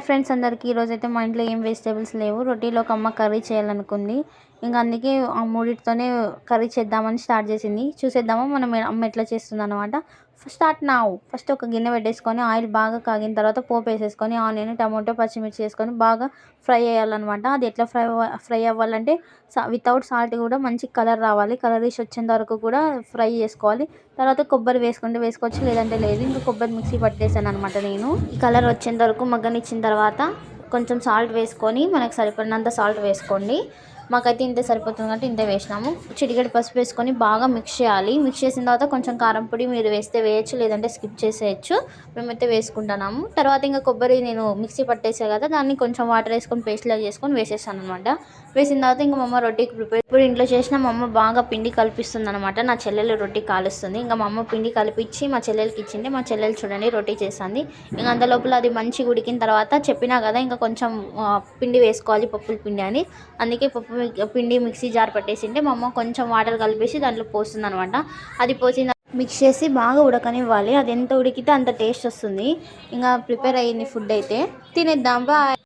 Hi friends అందరికీ ఈరోజైతే మా ఇంట్లో ఏం వెజిటేబుల్స్ లేవు. రొటీలోకి అమ్మ కర్రీ చేయాలనుకుంది. ఇంకా అందుకే ఆ మూడిటితోనే కర్రీ చేద్దామని స్టార్ట్ చేసింది. చూసేద్దామా మనం అమ్మ ఎట్లా చేస్తుందన్నమాట. ఫస్ట్ ఒక గిన్నె పెట్టేసుకొని ఆయిల్ బాగా కాగిన తర్వాత పోపు వేసేసుకొని ఆనియన్, టమాటో, పచ్చిమిర్చి వేసుకొని బాగా ఫ్రై చేయాలన్నమాట. అది ఎట్లా ఫ్రై అవ్వాలంటే వితౌట్ సాల్ట్ కూడా మంచి కలర్ రావాలి. కలరిష్ వచ్చేంత వరకు కూడా ఫ్రై చేసుకోవాలి. తర్వాత కొబ్బరి వేసుకుంటే వేసుకోవచ్చు, లేదంటే లేదు. ఇంకా కొబ్బరి మిక్సీ పట్టేసాను అనమాట నేను. ఈ కలర్ వచ్చేంత వరకు మగ్గనిచ్చిన తర్వాత కొంచెం సాల్ట్ వేసుకొని మనకు సరిపడినంత సాల్ట్ వేసుకోండి. మాకైతే ఇంతే సరిపోతుంది కాబట్టి ఇంతే వేసినాము. చిటికెడు పసుపు వేసుకొని బాగా మిక్స్ చేయాలి. మిక్స్ చేసిన తర్వాత కొంచెం కారం పొడి మీరు వేస్తే వేయచ్చు, లేదంటే స్కిప్ చేసేయచ్చు. మేమైతే వేసుకుంటున్నాము. తర్వాత ఇంకా కొబ్బరి నేను మిక్సీ పట్టేసే కదా, దాన్ని కొంచెం వాటర్ వేసుకొని పేస్ట్లా చేసుకొని వేసేసాను అనమాట. వేసిన తర్వాత ఇంకా మా అమ్మ రొట్టెకి ప్రిపేర్. ఇప్పుడు ఇంట్లో చేసిన మా అమ్మ బాగా పిండి కల్పిస్తుంది అనమాట. నా చెల్లెలు రొట్టె కాలుస్తుంది. ఇంకా మా అమ్మ పిండి కలిపించి మా చెల్లెలకి ఇచ్చింది. మా చెల్లెలు చూడండి రొట్టె చేస్తుంది. ఇంకా అంత లోపల అది మంచిగా ఉడికిన తర్వాత చెప్పినా కదా ఇంకా కొంచెం పిండి వేసుకోవాలి, పప్పుల పిండి అని. అందుకే పిండి మిక్సీ జార్ పట్టేసింటే మా అమ్మ కొంచెం వాటర్ కలిపేసి దాంట్లో పోస్తుంది అనమాట. అది పోసిన మిక్స్ చేసి బాగా ఉడకనివ్వాలి. అది ఎంత ఉడికితే అంత టేస్ట్ వస్తుంది. ఇంకా ప్రిపేర్ అయ్యింది ఫుడ్ అయితే. తినేద్దాం. బాయ్.